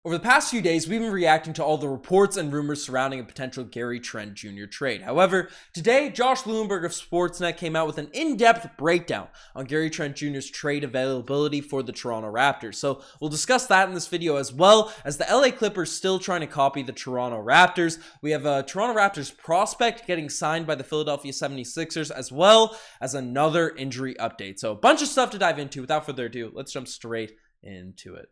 Over the past few days, we've been reacting to all the reports and rumors surrounding a potential Gary Trent Jr. trade. However, today, Josh Lewinberg of Sportsnet came out with an in-depth breakdown on Gary Trent Jr.'s trade availability for the Toronto Raptors. So we'll discuss that in this video, as well as the LA Clippers still trying to copy the Toronto Raptors. We have a Toronto Raptors prospect getting signed by the Philadelphia 76ers, as well as another injury update. So a bunch of stuff to dive into. Without further ado, let's jump straight into it.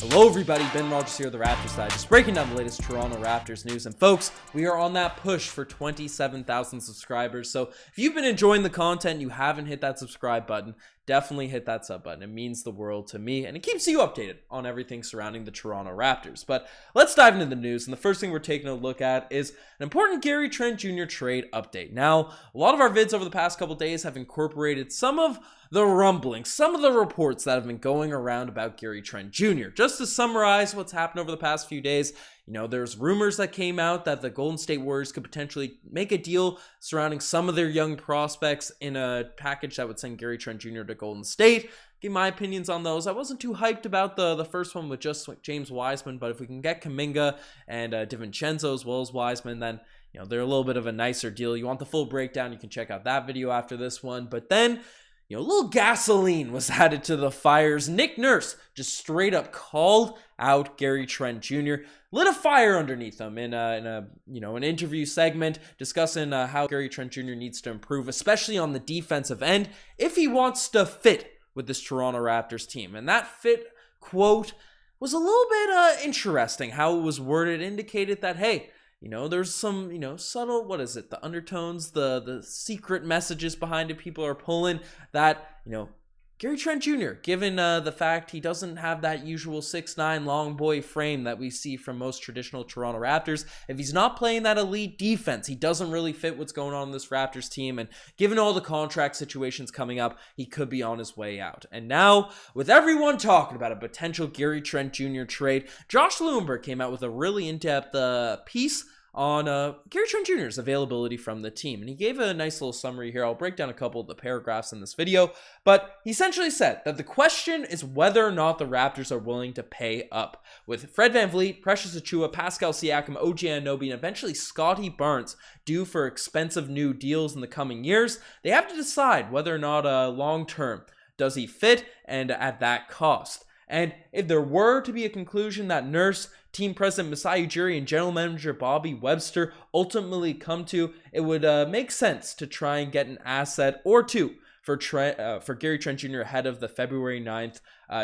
Hello everybody, Ben Rogers here, the Raptors side, just breaking down the latest Toronto Raptors news. And folks, we are on that push for 27,000 subscribers. So if you've been enjoying the content and you haven't hit that subscribe button, definitely hit that sub button. It means the world to me, and it keeps you updated on everything surrounding the Toronto Raptors. But let's dive into the news, and the first thing we're taking a look at is an important Gary Trent Jr. trade update. Now, a lot of our vids over the past couple days have incorporated some of the rumblings, some of the reports that have been going around about Gary Trent Jr. Just to summarize what's happened over the past few days, there's rumors that came out that the Golden State Warriors could potentially make a deal surrounding some of their young prospects in a package that would send Gary Trent Jr. to Golden State. Give my opinions on those. I wasn't too hyped about the first one with just James Wiseman, but if we can get Kuminga and DiVincenzo as well as Wiseman, then they're a little bit of a nicer deal. You want the full breakdown, you can check out that video after this one. But then a little gasoline was added to the fires. Nick Nurse just straight up called out Gary Trent Jr., lit a fire underneath him in an interview segment discussing how Gary Trent Jr. needs to improve, especially on the defensive end, if he wants to fit with this Toronto Raptors team. And that fit quote was a little bit interesting. How it was worded indicated that, hey, there's some, subtle, the undertones, the secret messages behind it people are pulling that, Gary Trent Jr., given the fact he doesn't have that usual 6'9" long boy frame that we see from most traditional Toronto Raptors, if he's not playing that elite defense, he doesn't really fit what's going on in this Raptors team. And given all the contract situations coming up, he could be on his way out. And now, with everyone talking about a potential Gary Trent Jr. trade, Josh Lewinberg came out with a really in-depth piece on Gary Trent Jr.'s availability from the team. And he gave a nice little summary here. I'll break down a couple of the paragraphs in this video. But he essentially said that the question is whether or not the Raptors are willing to pay up. With Fred VanVleet, Precious Achiuwa, Pascal Siakam, OG Anunoby, and eventually Scotty Barnes due for expensive new deals in the coming years, they have to decide whether or not long-term does he fit and at that cost. And if there were to be a conclusion that Nurse, team president Masai Ujiri, and general manager Bobby Webster ultimately come to, it would make sense to try and get an asset or two for Gary Trent Jr. ahead of the February 9th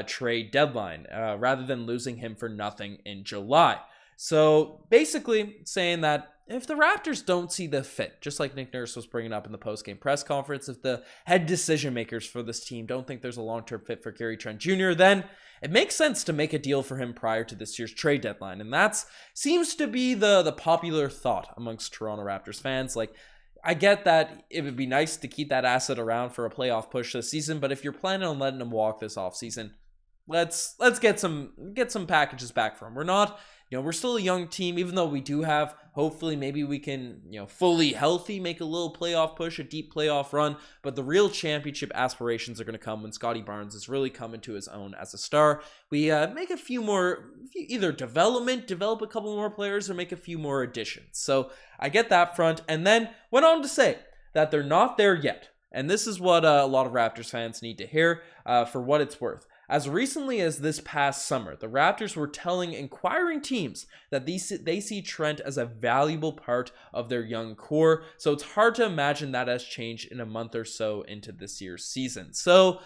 trade deadline, rather than losing him for nothing in July. So basically saying that if the Raptors don't see the fit, just like Nick Nurse was bringing up in the post-game press conference, if the head decision makers for this team don't think there's a long-term fit for Gary Trent Jr., then it makes sense to make a deal for him prior to this year's trade deadline. And that seems to be the popular thought amongst Toronto Raptors fans. Like, I get that it would be nice to keep that asset around for a playoff push this season, but if you're planning on letting him walk this offseason, let's get some packages back from him. We're not, we're still a young team, even though we do have, hopefully maybe we can, fully healthy, make a little playoff push, a deep playoff run. But the real championship aspirations are going to come when Scotty Barnes is really coming to his own as a star. We make a few more, either develop a couple more players or make a few more additions. So I get that front. And then went on to say that they're not there yet. And this is what a lot of Raptors fans need to hear for what it's worth. As recently as this past summer, the Raptors were telling inquiring teams that they see Trent as a valuable part of their young core, so it's hard to imagine that has changed in a month or so into this year's season. So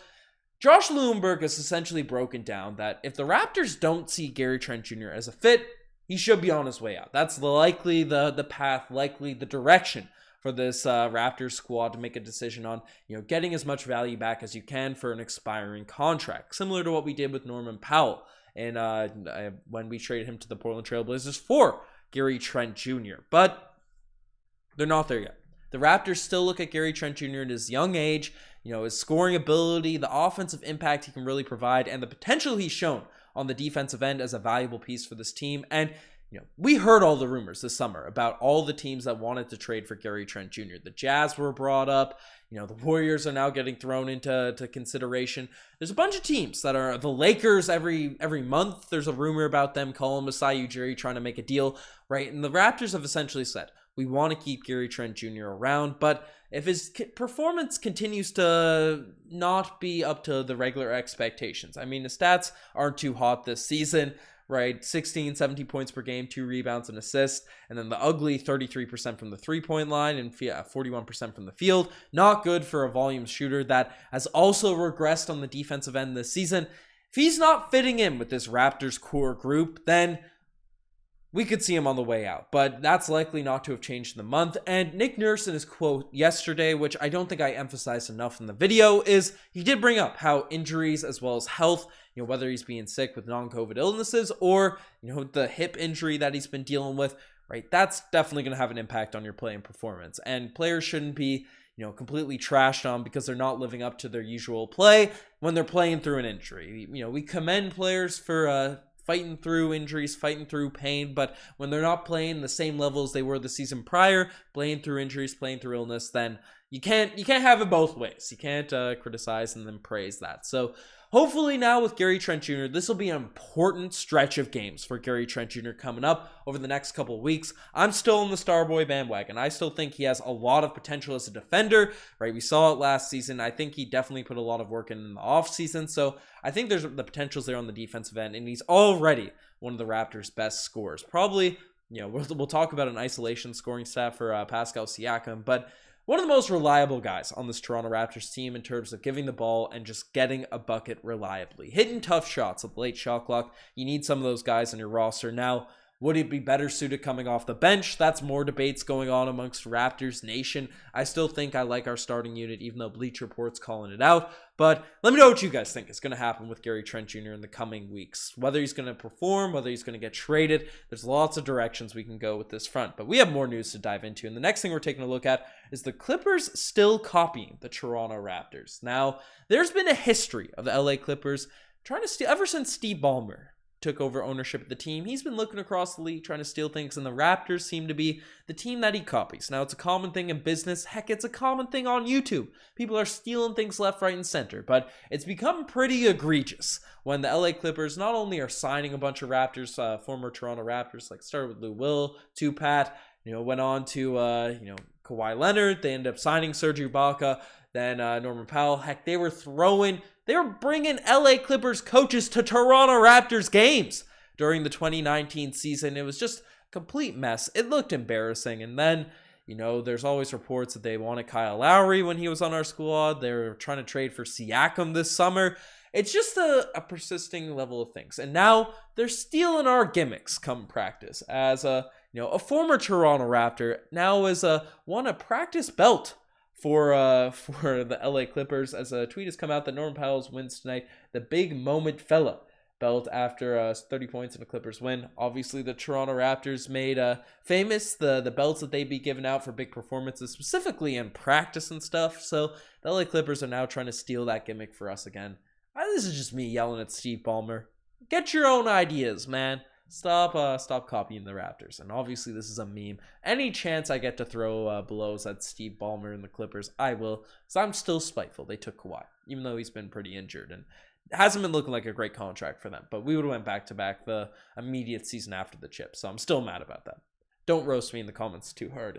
Josh Lewinberg has essentially broken down that if the Raptors don't see Gary Trent Jr. as a fit, he should be on his way out. That's likely the path, likely the direction for this Raptors squad to make a decision on, getting as much value back as you can for an expiring contract, similar to what we did with Norman Powell and when we traded him to the Portland Trail Blazers for Gary Trent Jr. But they're not there yet. The Raptors still look at Gary Trent Jr. at his young age, his scoring ability, the offensive impact he can really provide, and the potential he's shown on the defensive end as a valuable piece for this team. And we heard all the rumors this summer about all the teams that wanted to trade for Gary Trent Jr. The Jazz were brought up. The Warriors are now getting thrown into consideration. There's a bunch of teams that are the Lakers. Every month, there's a rumor about them calling Masai Ujiri trying to make a deal, right? And the Raptors have essentially said, we want to keep Gary Trent Jr. around, but if his performance continues to not be up to the regular expectations, I mean, the stats aren't too hot this season, right? 16, 17 points per game, 2 rebounds and assists, and then the ugly 33% from the three-point line and 41% from the field. Not good for a volume shooter that has also regressed on the defensive end this season. If he's not fitting in with this Raptors core group, then we could see him on the way out, but that's likely not to have changed in the month. And Nick Nurse, in his quote yesterday, which I don't think I emphasized enough in the video, is he did bring up how injuries as well as health, whether he's being sick with non-COVID illnesses or, the hip injury that he's been dealing with, right? That's definitely going to have an impact on your playing performance. And players shouldn't be, completely trashed on because they're not living up to their usual play when they're playing through an injury. We commend players for, fighting through injuries, fighting through pain, but when they're not playing the same levels they were the season prior, playing through injuries, playing through illness, then you can't have it both ways. You can't criticize and then praise that. So hopefully now with Gary Trent Jr., this will be an important stretch of games for Gary Trent Jr. coming up over the next couple of weeks. I'm still on the Starboy bandwagon. I still think he has a lot of potential as a defender, right? We saw it last season. I think he definitely put a lot of work in the offseason. So I think there's the potentials there on the defensive end, and he's already one of the Raptors' best scorers. Probably, we'll talk about an isolation scoring stat for Pascal Siakam, but one of the most reliable guys on this Toronto Raptors team in terms of giving the ball and just getting a bucket reliably. Hitting tough shots at the late shot clock. You need some of those guys on your roster. Now, would he be better suited coming off the bench? That's more debates going on amongst Raptors Nation. I still think I like our starting unit, even though Bleacher Report's calling it out. But let me know what you guys think is going to happen with Gary Trent Jr. in the coming weeks. Whether he's going to perform, whether he's going to get traded. There's lots of directions we can go with this front. But we have more news to dive into. And the next thing we're taking a look at is the Clippers still copying the Toronto Raptors. Now, there's been a history of the LA Clippers trying to steal, ever since Steve Ballmer took over ownership of the team. He's been looking across the league trying to steal things, and the Raptors seem to be the team that he copies. Now, it's a common thing in business. Heck, it's a common thing on YouTube. People are stealing things left, right, and center, but it's become pretty egregious when the LA Clippers not only are signing a bunch of Raptors, former Toronto Raptors, like started with Lou Will, Tupat, went on to, Kawhi Leonard. They ended up signing Serge Ibaka, then Norman Powell. Heck, they were bringing LA Clippers coaches to Toronto Raptors games during the 2019 season. It was just a complete mess. It looked embarrassing. And then, there's always reports that they wanted Kyle Lowry when he was on our squad. They were trying to trade for Siakam this summer. It's just a persisting level of things. And now they're stealing our gimmicks come practice. As a former Toronto Raptor, now is won a practice belt for the LA Clippers, as a tweet has come out that Norman Powell wins tonight the big moment fella belt after 30 points in a Clippers win. Obviously, the Toronto Raptors made famous the belts that they'd be giving out for big performances, specifically in practice and stuff. So the LA Clippers are now trying to steal that gimmick for us again. This is just me yelling at Steve Ballmer. Get your own ideas, man. Stop copying the Raptors. And obviously this is a meme. Any chance I get to throw blows at Steve Ballmer and the Clippers, I will. So I'm still spiteful. They took Kawhi, even though he's been pretty injured and hasn't been looking like a great contract for them. But we would have went back-to-back the immediate season after the chip. So I'm still mad about that. Don't roast me in the comments too hard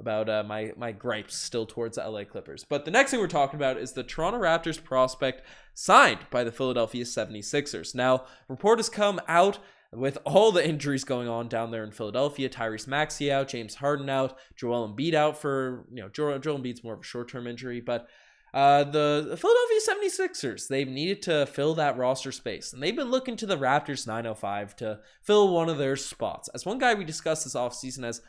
about my gripes still towards the LA Clippers. But the next thing we're talking about is the Toronto Raptors prospect signed by the Philadelphia 76ers. Now, report has come out with all the injuries going on down there in Philadelphia. Tyrese Maxey out, James Harden out, Joel Embiid out for, Joel Embiid's more of a short-term injury, but the Philadelphia 76ers, they've needed to fill that roster space, and they've been looking to the Raptors 905 to fill one of their spots. As one guy we discussed this offseason as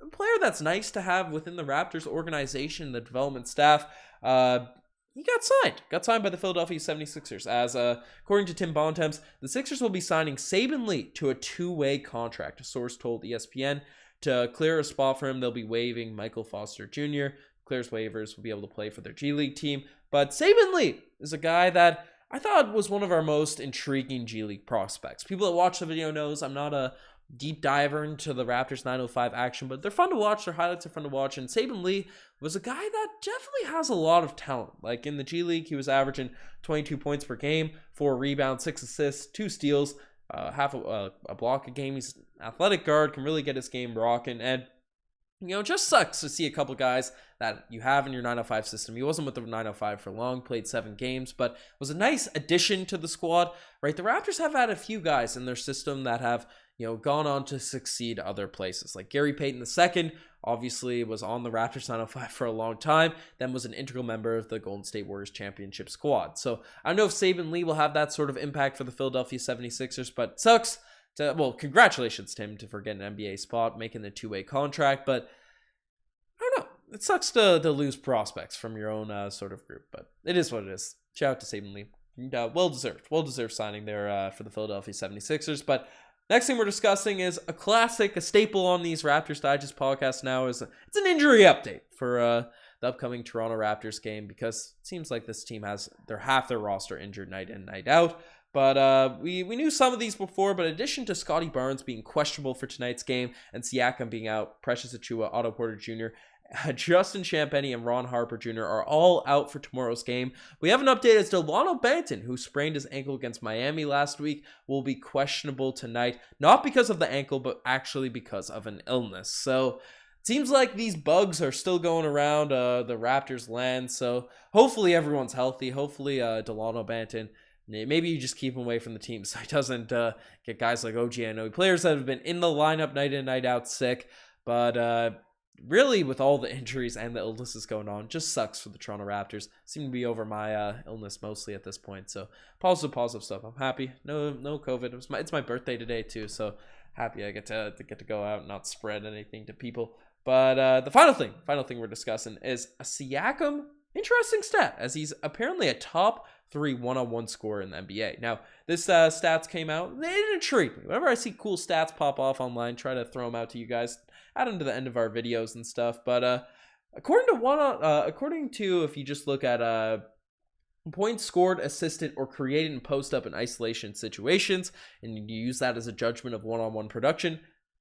a player that's nice to have within the Raptors organization, the development staff, he got signed by the Philadelphia 76ers. As according to Tim Bontemps, the Sixers will be signing Saben Lee to a 2-way contract. A source told ESPN to clear a spot for him, they'll be waiving Michael Foster Jr. Clears waivers, will be able to play for their G League team. But Saben Lee is a guy that I thought was one of our most intriguing G League prospects. People that watch the video knows I'm not a deep diver into the Raptors 905 action, but they're fun to watch. Their highlights are fun to watch. And Saben Lee was a guy that definitely has a lot of talent. Like in the G League, he was averaging 22 points per game, 4 rebounds, 6 assists, 2 steals, half a block a game. He's an athletic guard, can really get his game rocking. And just sucks to see a couple guys that you have in your 905 system. He wasn't with the 905 for long, played 7 games, but was a nice addition to the squad, right? The Raptors have had a few guys in their system that have, gone on to succeed other places. Like Gary Payton II, obviously was on the Raptors 905 for a long time, then was an integral member of the Golden State Warriors championship squad. So I don't know if Saben Lee will have that sort of impact for the Philadelphia 76ers, but sucks. Congratulations to him for getting an NBA spot, making the 2-way contract, but I don't know. It sucks to lose prospects from your own sort of group, but it is what it is. Shout out to Saben Lee. Well-deserved signing there for the Philadelphia 76ers, but next thing we're discussing is a classic, a staple on these Raptors Digest podcasts now. It's an injury update for the upcoming Toronto Raptors game, because it seems like this team has half their roster injured night in, night out. But we knew some of these before, but in addition to Scotty Barnes being questionable for tonight's game and Siakam being out, Precious Achiuwa, Otto Porter Jr., Justin Champagnie, and Ron Harper Jr. are all out for tomorrow's game. We have an update as Delano Banton, who sprained his ankle against Miami last week, will be questionable tonight, not because of the ankle, but actually because of an illness. So it seems like these bugs are still going around the Raptors land, so hopefully everyone's healthy. Hopefully Delano Banton, maybe you just keep him away from the team so he doesn't get guys like OG Anunoby, players that have been in the lineup night in, night out sick. But really, with all the injuries and the illnesses going on, just sucks for the Toronto Raptors. Seem to be over my illness mostly at this point. So positive stuff. I'm happy. No COVID. It's my birthday today too, so happy I get to go out and not spread anything to people. But the final thing we're discussing is a Siakam interesting stat, as he's apparently a top 3 one-on-one scorer in the NBA. Now, this stats came out. They didn't intrigue me. Whenever I see cool stats pop off online, try to throw them out to you guys, add them to the end of our videos and stuff. But according to if you just look at points scored, assisted, or created in post-up and isolation situations, and you use that as a judgment of one-on-one production,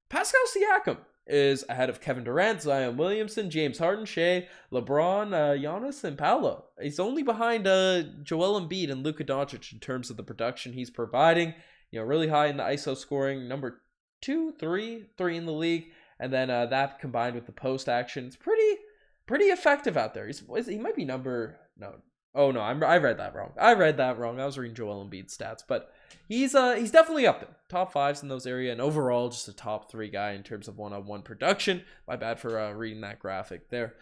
Pascal Siakam is ahead of Kevin Durant, Zion Williamson, James Harden, Shea, LeBron, Giannis, and Paolo. He's only behind Joel Embiid and Luka Doncic in terms of the production he's providing. Really high in the ISO scoring, number 2, 3 in the league, and then that combined with the post action, it's pretty effective out there. He might be number no. Oh no, I read that wrong. I was reading Joel Embiid's stats, but he's definitely up there. Top 5s in those area, and overall just a top 3 guy in terms of one-on-one production. My bad for reading that graphic there.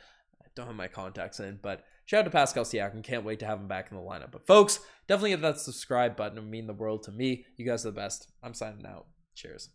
I don't have my contacts in, but shout out to Pascal Siakam. Can't wait to have him back in the lineup. But folks, definitely hit that subscribe button. It would mean the world to me. You guys are the best. I'm signing out. Cheers.